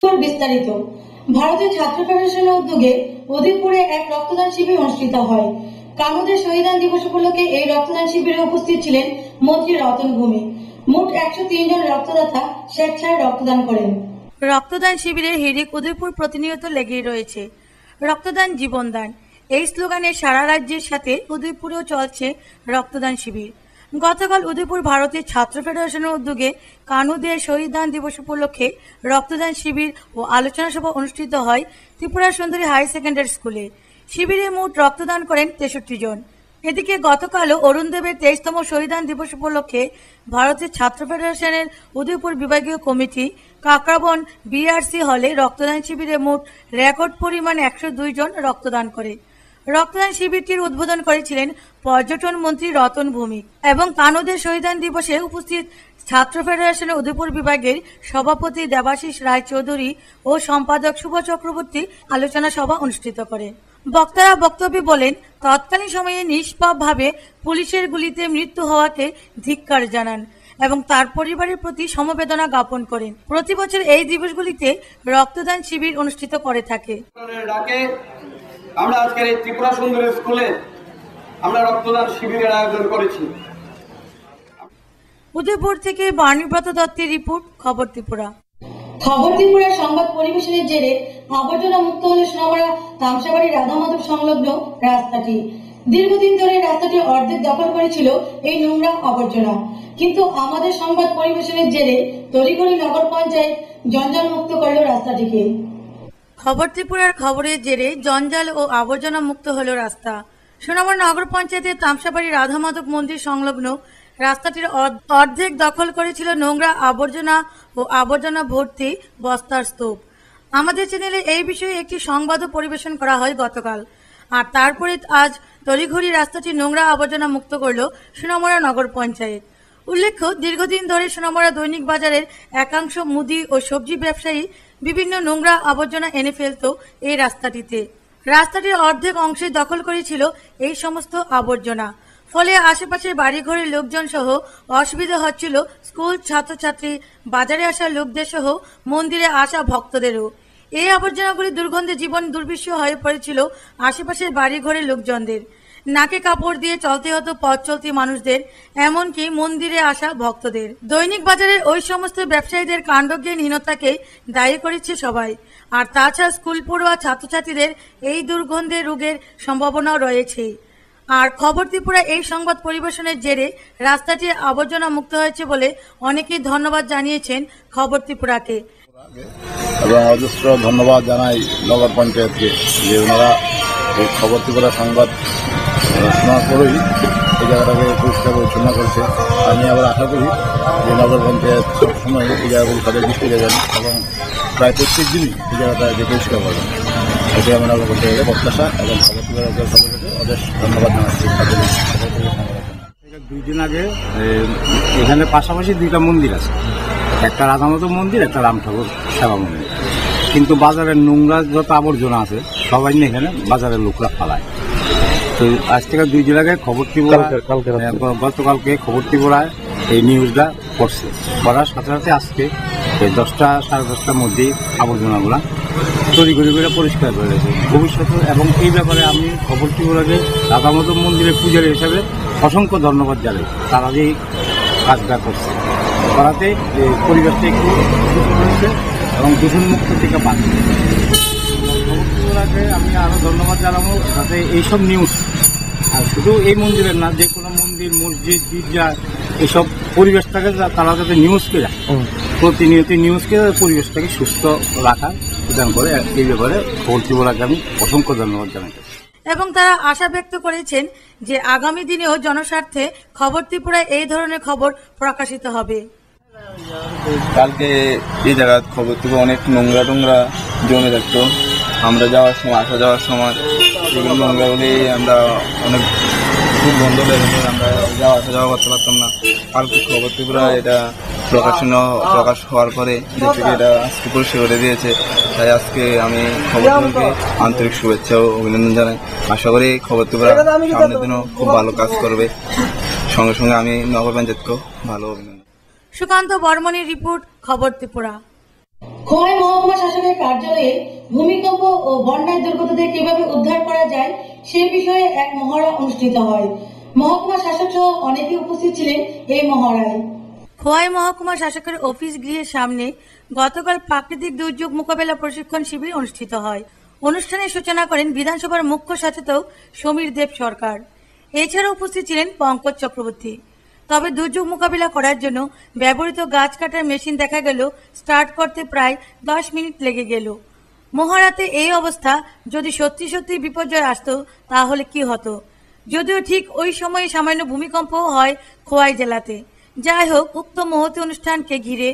বিস্তারিত ভারতের ছাত্র ফেডারেশনের উদ্যোগে উদয়পুরে এক রক্তদান শিবির অনুষ্ঠিত হয়। কানুদের শহীদান দিবস উপলক্ষে এই রক্তদান শিবিরে উপস্থিত ছিলেন মন্ত্রী রতন ভূমি। মোট 103 জন রক্তদাতা স্বেচ্ছায় রক্তদান করেন। রক্তদান শিবিরে হিড়িক উদয়পুর প্রতিনিয়ত লেগেই রয়েছে। রক্তদান জীবনদান এই স্লোগানে সারা রাজ্যের সাথে উদয়পুরেও চলছে রক্তদান শিবির। গতকাল উদয়পুর ভারতের ছাত্র ফেডারেশনের উদ্যোগে কানুদের শহীদান দিবস উপলক্ষে রক্তদান শিবির ও আলোচনা সভা অনুষ্ঠিত হয় ত্রিপুরা সুন্দরী হাই সেকেন্ডারি স্কুলে। শিবিরে মোট রক্তদান করেন 63 জন। এদিকে গতকালও অরুণ দেবের 23তম শহীদান দিবস উপলক্ষে ভারতের ছাত্র ফেডারেশনের উদয়পুর বিভাগীয় কমিটি কাকরাবন বিআরসি হলে রক্তদান শিবিরে মোট রেকর্ড পরিমাণ 102 জন রক্তদান করে। রক্তদান শিবিরটির উদ্বোধন করেছিলেন পর্যটন মন্ত্রী রতন ভৌমিক এবং কানুদের শহীদান দিবসে উপস্থিত ছাত্র ফেডারেশনের উদয়পুর বিভাগের সভাপতি দেবাশিস রায় চৌধুরী ও সম্পাদক শুভ চক্রবর্তী আলোচনা সভা অনুষ্ঠিত করেন। বক্তারা বক্তব্যে বলেন, তৎকালীন সময়ে নিষ্পাপভাবে পুলিশের গুলিতে মৃত্যু হওয়াকে ধিক্কার জানান এবং তার পরিবারের প্রতি সমবেদনা জ্ঞাপন করেন। প্রতি বছর এই দিবসগুলিতে রক্তদান শিবির অনুষ্ঠিত করে থাকে। আমরা আজকের এই ত্রিপুরা সুন্দরী স্কুলে আমরা রক্তদান শিবিরের আয়োজন করেছি। উদয়পুর থেকে বাণীব্রত দত্তের রিপোর্ট, খবর ত্রিপুরা। খবর ত্রিপুরার সংবাদ পরিবেশনের জেরে আবর্জনা মুক্ত হল সোনামুড়া তামসাবাড়ি রাধা মাধব সংলগ্ন রাস্তাটি। দীর্ঘদিন ধরে রাস্তাটি অর্ধেক দখল করেছিল এই নোংরা আবর্জনা, কিন্তু আমাদের সংবাদ পরিবেশনের জেরে তড়িঘড়ি নগর পঞ্চায়েত জঞ্জাল মুক্ত করল রাস্তাটিকে। খবর ত্রিপুরার খবরের জেরে জঞ্জাল ও আবর্জনা মুক্ত হল রাস্তা। সোনামুড়া নগর পঞ্চায়েতের তামসাবাড়ি রাধা মাধব মন্দির সংলগ্ন রাস্তাটির অর্ধেক দখল করেছিল নোংরা আবর্জনা ও আবর্জনা ভর্তি বস্তার স্তূপ। আমাদের চ্যানেলে এই বিষয়ে একটি সংবাদও পরিবেশন করা হয় গতকাল, আর তারপরে আজ তড়িঘড়ি রাস্তাটি নোংরা আবর্জনা মুক্ত করল সোনামুড়া নগর পঞ্চায়েত। উল্লেখ্য, দীর্ঘদিন ধরে সোনামুড়া দৈনিক বাজারের একাংশ মুদি ও সবজি ব্যবসায়ী বিভিন্ন নোংরা আবর্জনা এনে ফেলত এই রাস্তাটিতে। রাস্তাটির অর্ধেক অংশে দখল করেছিল এই সমস্ত আবর্জনা, ফলে আশেপাশের বাড়িঘরের লোকজন সহ অসুবিধা হচ্ছিল স্কুল ছাত্রছাত্রী, বাজারে আসা লোকদের সহ মন্দিরে আসা ভক্তদেরও। এই আবর্জনাগুলি দুর্গন্ধে জীবন দুর্বিষহ হয়ে পড়েছিল আশেপাশের বাড়িঘরের লোকজনদের। নাকে কাপড় দিয়ে চলতে হতো পথ চলতি মানুষদের, এমনকি মন্দিরে আসা ভক্তদের। দৈনিক বাজারের ওই সমস্ত ব্যবসায়ীদের কাণ্ডজ্ঞানহীনতাকে দায়ী করেছে সবাই। আর তাছাড়া স্কুল পড়ুয়া ছাত্রছাত্রীদের এই দুর্গন্ধের রোগের সম্ভাবনাও রয়েছে। আর খবর ত্রিপুরা এই সংবাদ পরিবেশনের জেরে রাস্তাটি আবর্জনা মুক্ত হয়েছে বলে অনেকেই ধন্যবাদ জানিয়েছেন খবর ত্রিপুরাকে। এবং অজস্র ধন্যবাদ জানাই নগর পঞ্চায়েতকে যে ওনারা এই খবর ত্রিপুরা সংবাদ শোনার পরেই এই জায়গাটাকে পরিষ্কার পরিচ্ছন্ন করেছে। আমি আবার আশা করি যে নগর পঞ্চায়েত সবসময় এই জায়গাগুলো তাদের দৃষ্টি দেবেন এবং প্রায় প্রত্যেক দিনই এই জায়গাটা যে পরিষ্কার করবেন, এটাই আমরা নগর পঞ্চায়েতের প্রত্যাশা এবং খবর ত্রিপুরা সবাইকে অশেষ ধন্যবাদ জানাচ্ছি। 2 দিন আগে এখানে পাশাপাশি 2টা মন্দির আছে, একটা রাধা মাধব মন্দির, একটা রাম ঠাকুর সেবা মন্দির, কিন্তু বাজারের নোংরা যত আবর্জনা আছে সবাই নিয়ে এখানে বাজারের লোকরা ফালায়। তো আজ থেকে 2 দিন আগে খবর ত্রিপুরা গতকালকে খবর ত্রিপুরায় এই নিউজটা করছে, করার সাথে সাথে আজকে এই 10টা সাড়ে 10টার মধ্যেই আবর্জনাগুলা তড়িঘড়ি করে পরিষ্কার করে গেছে ভবিষ্যতে। এবং এই ব্যাপারে আমি খবর ত্রিপুরাকে রাধা মাধব মন্দিরের পূজারী হিসাবে অসংখ্য ধন্যবাদ জানাই। তারা যে কাজটা করছে করাতে পরিবেশটা একটু দূষণ হয়েছে এবং দূষণমুক্ত থেকে পাচ্ছে। খবর ত্রিপুরাকে আমি আরও ধন্যবাদ জানাবো, যাতে এইসব নিউজ, আর শুধু এই মন্দিরের না, যে কোনো মন্দির, মসজিদ, গির্জা, এইসব পরিবেশটাকে তারা যাতে নিউজকে প্রতিনিয়ত নিউজকে পরিবেশটাকে সুস্থ রাখার বিধান করে, এই ব্যাপারে খবর ত্রিপুরাকে আমি অসংখ্য ধন্যবাদ জানাই। এবং তারা আশা ব্যক্ত করেছেন যে আগামী দিনেও জনস্বার্থে খবর ত্রিপুরায় এই ধরনের খবর প্রকাশিত হবে। কালকে এই জায়গায় খবর ত্রিপুরা অনেক নোংরা জমে থাকতো। আমরা যাওয়ার সময়, আসা যাওয়ার সময় এগুলো নোংরাগুলি আমরা অনেক দুর্গন্ধ বেরোতো, আমরা আসা যাওয়া করতে পারতাম না। কালকে খবর ত্রিপুরা এটা প্রকাশ হওয়ার পরে যেটুকু এটা আজকে পরিষ্কার করে দিয়েছে, তাই আজকে আমি খবর ত্রিপুরাকে আন্তরিক শুভেচ্ছা ও অভিনন্দন জানাই। আশা করি খবর ত্রিপুরা সামনের দিনও খুব ভালো কাজ করবে। সঙ্গে সঙ্গে আমি নগর পঞ্চায়েতকেও ভালো অভিনন্দন। সুকান্ত বর্মনের রিপোর্ট, খবর ত্রিপুরা। খোয়াই মহকুমা শাসকের কার্যালয়ে ভূমিকম্প ও বন্যায় দুর্গতদের কিভাবে উদ্ধার করা যায় সে বিষয়ে এক মহড়া অনুষ্ঠিত হয়। মহকুমা শাসক সহ অনেকে উপস্থিত ছিলেন এই মহড়ায়। খোয়াই মহকুমা শাসকের অফিস গৃহের সামনে গতকাল প্রাকৃতিক দুর্যোগ মোকাবেলা প্রশিক্ষণ শিবির অনুষ্ঠিত হয়। অনুষ্ঠানের সূচনা করেন বিধানসভার মুখ্য সচেতক সমীর দেব সরকার। এছাড়া উপস্থিত ছিলেন পঙ্কজ চক্রবর্তী। তবে দুর্যোগ মোকাবিলা করার জন্য ব্যবহৃত গাছ কাটার মেশিন দেখা গেল স্টার্ট করতে প্রায় 10 মিনিট লেগে গেল। মহড়াতে এই অবস্থা যদি সত্যি সত্যি বিপর্যয় আসতো তাহলে কি হতো? যদিও ঠিক ওই সময়ে সামান্য ভূমিকম্পও হয় খোয়াই জেলাতে। যাই হোক, উক্ত মহতী অনুষ্ঠানকে ঘিরে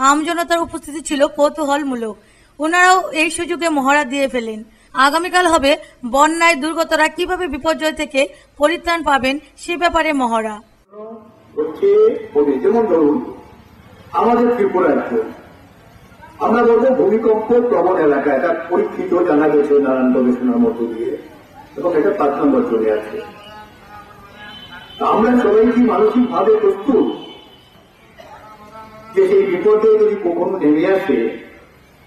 আমজনতার উপস্থিতি ছিল কৌতূহলমূলক। ওনারাও এই সুযোগে মহড়া দিয়ে ফেলেন। আগামীকাল হবে বন্যায় দুর্গতরা কিভাবে বিপর্যয় থেকে পরিত্রাণ পাবেন সে ব্যাপারে মহড়া। যেমন ধরুন আমাদের ত্রিপুরা রাজ্য, আমরা বলবো ভূমিকম্প প্রবণ এলাকা, এটা পরীক্ষিত, জানা গেছে নানান গবেষণার মধ্য দিয়ে, এবং এটা 5 নম্বর চলে আছে। আমরা সবাই কি মানসিক ভাবে প্রস্তুত যে সেই বিপদে যদি কখনো নেমে আসে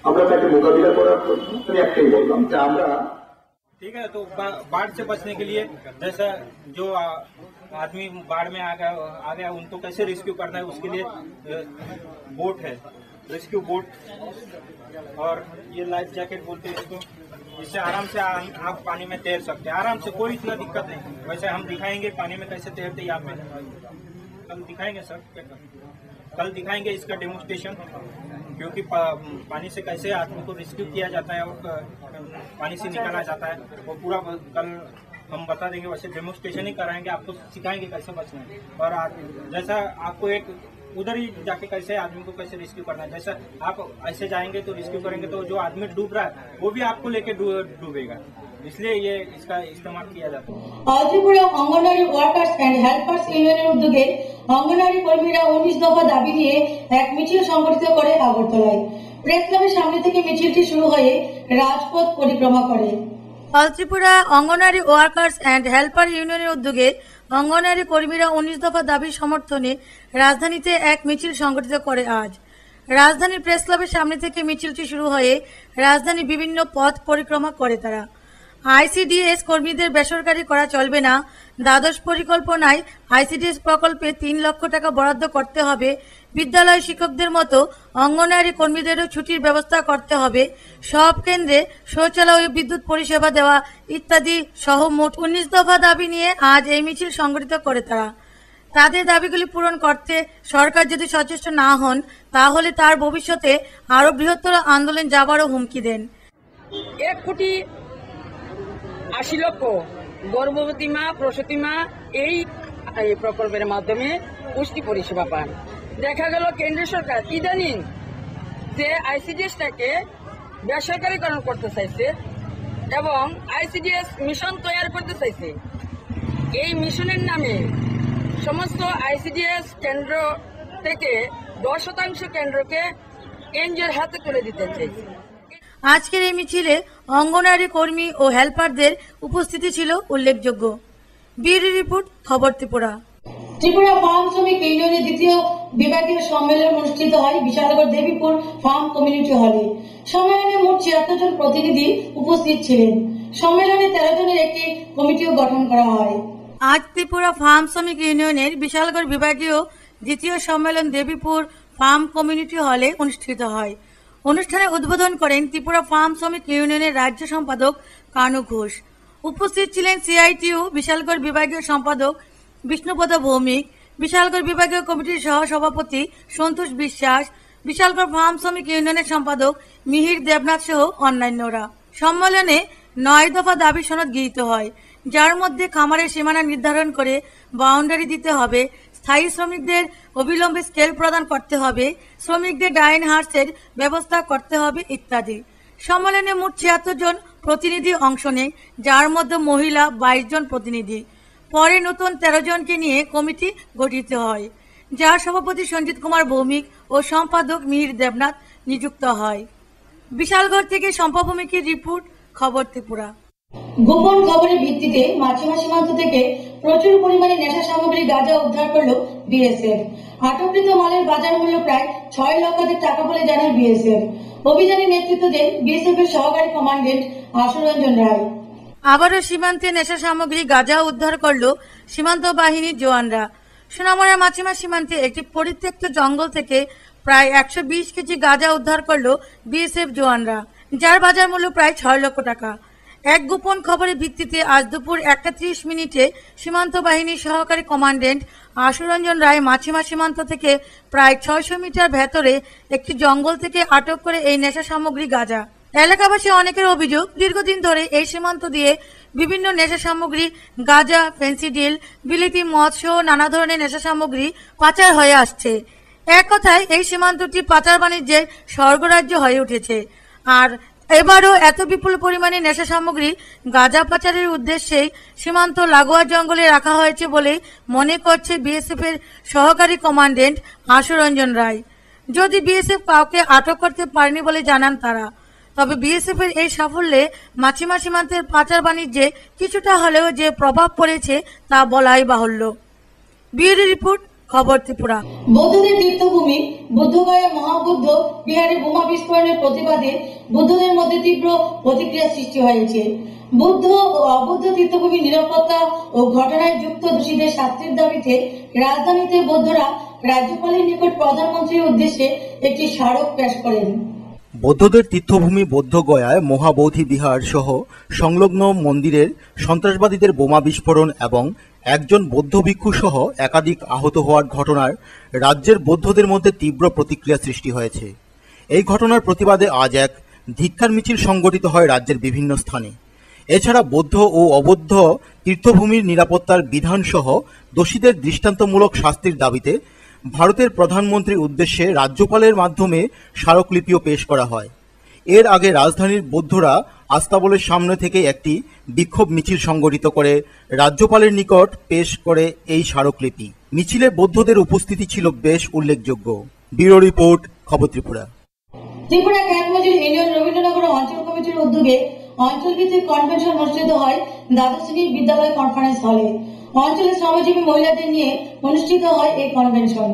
আমরা তাকে মোকাবিলা করার জন্য? আমি একটাই বললাম যে আমরা ठीक है। तो बाढ़ से बचने के लिए जैसा जो आदमी बाढ़ में आ गया उनको कैसे रेस्क्यू करना है, उसके लिए बोट है, रेस्क्यू बोट, और ये लाइफ जैकेट बोलते हैं इसको। इससे आराम से आप पानी में तैर सकते हैं आराम से, कोई इतना दिक्कत नहीं। वैसे हम दिखाएंगे पानी में कैसे तैरते यहाँ पे, कल दिखाएंगे सर, कल दिखाएंगे इसका डेमोन्स्ट्रेशन, क्योंकि पानी से कैसे आदमी को रेस्क्यू किया जाता है और पानी से निकाला जाता है, वो पूरा कल हम बता देंगे। वैसे डेमोन्स्ट्रेशन ही कराएंगे, आपको सिखाएंगे कैसे बचना है। और जैसा आपको एक उधर ही जाके कैसे आदमी को कैसे रेस्क्यू करना है, जैसा आप ऐसे जाएंगे तो रेस्क्यू करेंगे तो जो आदमी डूब रहा है वो भी आपको लेके डूबेगा, इसलिए ये इसका इस्तेमाल किया जाता है। Tripura anganwadi workers and helpers ইউনিয়নের উদ্যোগে অঙ্গনওয়াড়ি কর্মীরা 19 দফা দাবি নিয়ে এক মিছিল সংগঠিত করে আগরতলায়। প্রেস ক্লাবের সামনে থেকে মিছিলটি শুরু হয়ে রাজপথ পরিক্রমা করে। Tripura anganwadi workers and helper ইউনিয়নের উদ্যোগে অঙ্গনওয়াড়ি কর্মীরা 19 দফা দাবির সমর্থনে রাজধানীতে এক মিছিল সংগঠিত করে আজ। রাজধানীর প্রেস ক্লাবের সামনে থেকে মিছিলটি শুরু হয়ে রাজধানীর বিভিন্ন পথ পরিক্রমা করে তারা। আইসিডিএস কর্মীদের বেসরকারি করা চলবে না, দ্বাদশ পরিকল্পনায় আইসিডিএস প্রকল্পে 3 লক্ষ টাকা বরাদ্দ করতে হবে, বিদ্যালয় শিক্ষকদের মতো অঙ্গনওয়াড়ি কর্মীদেরও ছুটির ব্যবস্থা করতে হবে, সব কেন্দ্রে শৌচালয় ও বিদ্যুৎ পরিষেবা দেওয়া ইত্যাদি সহ মোট 19 দফা দাবি নিয়ে আজ এই মিছিল সংগঠিত করে তারা। তাদের দাবিগুলি পূরণ করতে সরকার যদি সচেষ্ট না হন তাহলে তার ভবিষ্যতে আরো বৃহত্তর আন্দোলন যাবারও হুমকি দেন। 1,80,00,000 গর্ভবতী মা, প্রসূতি মা এই প্রকল্পের মাধ্যমে পুষ্টি পরিষেবা পান। দেখা গেল কেন্দ্র সরকার ইদানিং যে আইসিডিএসটাকে বেসরকারীকরণ করতে চাইছে এবং আইসিডিএস মিশন তৈরি করতে চাইছে। এই মিশনের নামে সমস্ত আইসিডিএস কেন্দ্র থেকে 10% কেন্দ্রকে এনজিওর হাতে তুলে দিতে চাইছে। আজকের এই মিছিলে অঙ্গনওয়াড়ি কর্মী ও হেল্পারদের উপস্থিতি ছিল উল্লেখযোগ্য। ব্যুরো রিপোর্ট, খবর ত্রিপুরা। ত্রিপুরা ফার্ম শ্রমিক ইউনিয়নের দ্বিতীয় বিভাগীয় সম্মেলন অনুষ্ঠিত হয় বিশালগড় দেবীপুর ফার্ম কমিউনিটি হলে। সম্মেলনে মোট 76 জন প্রতিনিধি উপস্থিত ছিলেন। সম্মেলনে 13 জনের একটি কমিটিও গঠন করা হয়। আজ ত্রিপুরা ফার্ম শ্রমিক ইউনিয়নের বিশালগড় বিভাগীয় দ্বিতীয় সম্মেলন দেবীপুর ফার্ম কমিউনিটি হলে অনুষ্ঠিত হয়। অনুষ্ঠানে উদ্বোধন করেন ত্রিপুরা ফার্ম শ্রমিক ইউনিয়নের রাজ্য সম্পাদক কানু ঘোষ। উপস্থিত ছিলেন সিআইটিইউ বিশালগড় বিভাগীয় সম্পাদক বিষ্ণুপদ ভৌমিক, বিশালগড় বিভাগীয় কমিটির সহ সভাপতি সন্তোষ বিশ্বাস, বিশালগড় ফার্ম শ্রমিক ইউনিয়নের সম্পাদক মিহির দেবনাথ সহ অন্যান্যরা। সম্মেলনে 9 দফা দাবি সনদ গৃহীত হয়, যার মধ্যে খামারের সীমানা নির্ধারণ করে বাউন্ডারি দিতে হবে, স্থায়ী শ্রমিকদের অবিলম্বে স্কেল প্রদান করতে হবে, শ্রমিকদের ডাইন হার্সের ব্যবস্থা করতে হবে ইত্যাদি। সম্মেলনে মোট 76 জন প্রতিনিধি অংশ নেয়, যার মধ্যে মহিলা 22 জন প্রতিনিধি। পরে নতুন 13 জনকে নিয়ে কমিটি গঠিত হয়, যার সভাপতি সঞ্জিত কুমার ভৌমিক ও সম্পাদক মিহির দেবনাথ নিযুক্ত হয়। বিশালগড় থেকে শম্পা ভৌমিকের রিপোর্ট, খবর ত্রিপুরা। গোপন খবরের ভিত্তিতে মাছিমা সীমান্ত থেকে প্রচুর পরিমাণে নেশা সামগ্রী গাঁজা উদ্ধার করল বিএসএফ। আটককৃত মালের বাজার মূল্য প্রায় 6 লক্ষাধিক টাকা বলে জানায় বিএসএফ। অভিযানে নেতৃত্ব দেন বিএসএফ এর সহকারী কমান্ডেন্ট আশুরঞ্জন রায়। আবারও সীমান্তে নেশা সামগ্রী গাঁজা উদ্ধার করল সীমান্ত বাহিনীর জওয়ানরা। সোনামুড়া মাছিমা সীমান্তে একটি পরিত্যক্ত জঙ্গল থেকে প্রায় 120 কেজি গাঁজা উদ্ধার করল বিএসএফ জওয়ানরা, যার বাজার মূল্য প্রায় 6 লক্ষ টাকা। এক গোপন খবরের ভিত্তিতে আজ দুপুর 1:30 সীমান্ত বাহিনীর সহকারী কমান্ডেন্ট আশুরঞ্জন রায় মাছিমা সীমান্ত থেকে প্রায় 600 মিটার ভেতরে একটি জঙ্গল থেকে আটক করে এই নেশা সামগ্রী গাঁজা। এলাকাবাসী অনেকের অভিযোগ, দীর্ঘদিন ধরে এই সীমান্ত দিয়ে বিভিন্ন নেশা সামগ্রী গাঁজা, ফেন্সিডিল, বিলিতি মদ সহ নানা ধরনের নেশা সামগ্রী পাচার হয়ে আসছে। এক কথায় এই সীমান্তটি পাচার বাণিজ্যের স্বর্গরাজ্য হয়ে উঠেছে। আর এবারও এত বিপুল পরিমাণে নেশা সামগ্রী গাঁজা পাচারের উদ্দেশ্যেই সীমান্ত লাগোয়া জঙ্গলে রাখা হয়েছে বলে মনে করছে বিএসএফ এর সহকারী কমান্ডেন্ট আশুরঞ্জন রায়। যদি বিএসএফ কাউকে আটক করতে পারেনি বলে জানান তারা, তবে বিএসএফ এর এই সাফল্যে মাছিমা সীমান্তের পাচার বাণিজ্যে কিছুটা হলেও যে প্রভাব পড়েছে তা বলাই বাহুল্য। ব্যুরো রিপোর্ট, খবর ত্রিপুরা। বৌদ্ধদের তীর্থভূমি বুদ্ধগয়া মহাবুদ্ধ বিহারে বোমা বিস্ফোরণের প্রতিবাদে বুদ্ধদের মধ্যে তীব্র প্রতিক্রিয়া সৃষ্টি হয়েছে। বুদ্ধ ও অবুদ্ধ তীর্থভূমি নিরাপত্তা ও ঘটনায় যুক্ত দোষীদের শাস্তির দাবিতে রাজধানীতে বৌদ্ধরা রাজ্যপালের নিকট প্রধানমন্ত্রীর উদ্দেশ্যে একটি স্মারক পেশ করেন। বৌদ্ধদের তীর্থভূমি বৌদ্ধগয়ায় মহাবোধি বিহার সহ সংলগ্ন মন্দিরের সন্ত্রাসবাদীদের বোমা বিস্ফোরণ এবং একজন বৌদ্ধ ভিক্ষু সহ একাধিক আহত হওয়ার ঘটনার রাজ্যের বৌদ্ধদের মধ্যে তীব্র প্রতিক্রিয়া সৃষ্টি হয়েছে। এই ঘটনার প্রতিবাদে আজ এক ধিক্কার মিছিল সংগঠিত হয় রাজ্যের বিভিন্ন স্থানে। এছাড়া বৌদ্ধ ও অবৌদ্ধ তীর্থভূমির নিরাপত্তার বিধান সহ দোষীদের দৃষ্টান্তমূলক শাস্তির দাবিতে ভারতের প্রধানমন্ত্রীর উদ্দেশ্যে রাজ্যপালের মাধ্যমে স্মারকলিপিও পেশ করা হয়। এর আগে রাজধানীর বৌদ্ধরা আস্তাবলের সামনে থেকে একটি বিক্ষোভ মিছিল সংগঠিত করে রাজ্যপালের নিকট পেশ করে এই স্মারকলিপি। মিছিলে বৌদ্ধদের উপস্থিতি ছিল বেশ উল্লেখযোগ্য। ব্যুরো রিপোর্ট, খবর ত্রিপুরা। ত্রিপুরা খ্যাতমজুর ইউনিয়ন রবীন্দ্রনগর অঞ্চল কমিটির উদ্যোগে অঞ্চলভিত্তিক কনভেনশন অনুষ্ঠিত হয় দ্বাদশ শ্রেণীর বিদ্যালয় কনফারেন্স হলে। অঞ্চলের শ্রমজীবী মহিলাদের নিয়ে অনুষ্ঠিত হয় এই কনভেনশন।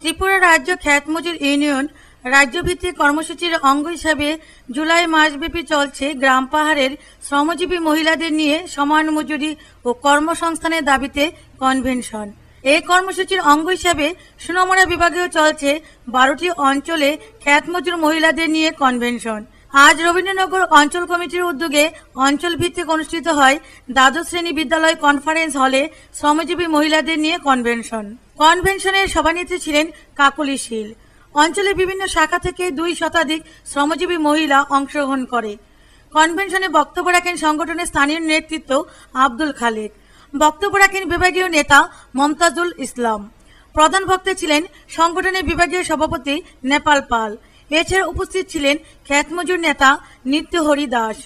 ত্রিপুরা রাজ্য খ্যাতমজুর ইউনিয়ন রাজ্যভিত্তিক কর্মসূচির অঙ্গ হিসাবে জুলাই মাসব্যাপী চলছে গ্রাম পাহাড়ের শ্রমজীবী মহিলাদের নিয়ে সমান মজুরি ও কর্মসংস্থানের দাবিতে কনভেনশন। এই কর্মসূচির অঙ্গ হিসাবে সোনামুড়া বিভাগেও চলছে 12টি অঞ্চলে খ্যাতমজুর মহিলাদের নিয়ে কনভেনশন। আজ রবীন্দ্রনগর অঞ্চল কমিটির উদ্যোগে অঞ্চল ভিত্তিক অনুষ্ঠিত হয় দ্বাদশ শ্রেণী বিদ্যালয় কনফারেন্স হলে শ্রমজীবী মহিলাদের নিয়ে কনভেনশন। কনভেনশনের সভানেত্রী ছিলেন কাকলি শীল। অঞ্চলের বিভিন্ন শাখা থেকে 2 শতাধিক শ্রমজীবী মহিলা অংশগ্রহণ করে। কনভেনশনে বক্তব্য রাখেন সংগঠনের স্থানীয় নেতৃত্ব আব্দুল খালেক। বক্তব্য রাখেন বিভাগীয় নেতা মমতাজুল ইসলাম। প্রধান বক্তা ছিলেন সংগঠনের বিভাগীয় সভাপতি নেপাল পাল। এছাড়া উপস্থিত ছিলেন খ্যাতমজুর নেতা নিত্যহরি দাস।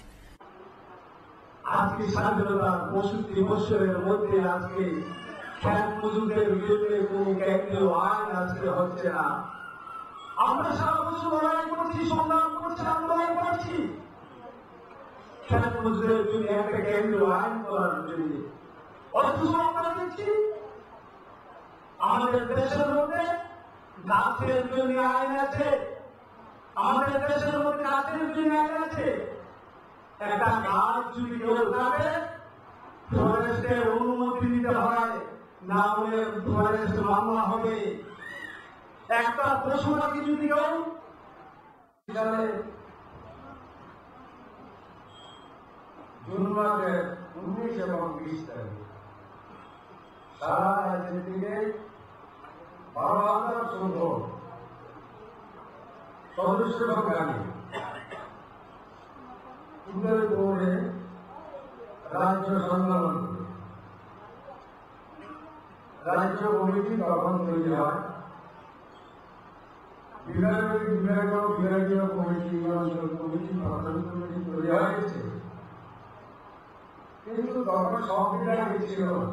আজকে স্বাধীনতার 65 বছরের মধ্যে আজকে খ্যাতমজুরদের বিরুদ্ধে কোন কেন্দ্রীয় আইন আজকে হচ্ছে না। আমরা সারা বছর লড়াই করছি, সংগ্রাম করছি, আন্দোলন করছি খ্যাতমজুরদের জন্য একটা কেন্দ্রীয় আইন করার জন্য। অথচ আমরা দেখছি আমাদের দেশের মধ্যে গাছের জন্য আইন আছে, আমাদের দেশের মধ্যে গাছের জন্য আইন আছে। একটা গাছ যদি কেউ কাটে ফরেস্টের অনুমতি নিতে হয়, না হলে ফরেস্ট মামলা হবে। একটা পশু পাখি যদি কেউ জুন মাসের 19 এবং 20 তারিখ সারা রাজ্য থেকে 12,000 সংখ্যক সদস্য সংখ্যাকে সুন্দর করে রাজ্য সম্মেলন করে রাজ্য কমিটি তখন তৈরি হয়। বিভাগীয় কমিটি, অঞ্চল কমিটি, প্রাথমিক কমিটি তৈরি হয়েছে, কিন্তু তখন সংবিধান ছিল না।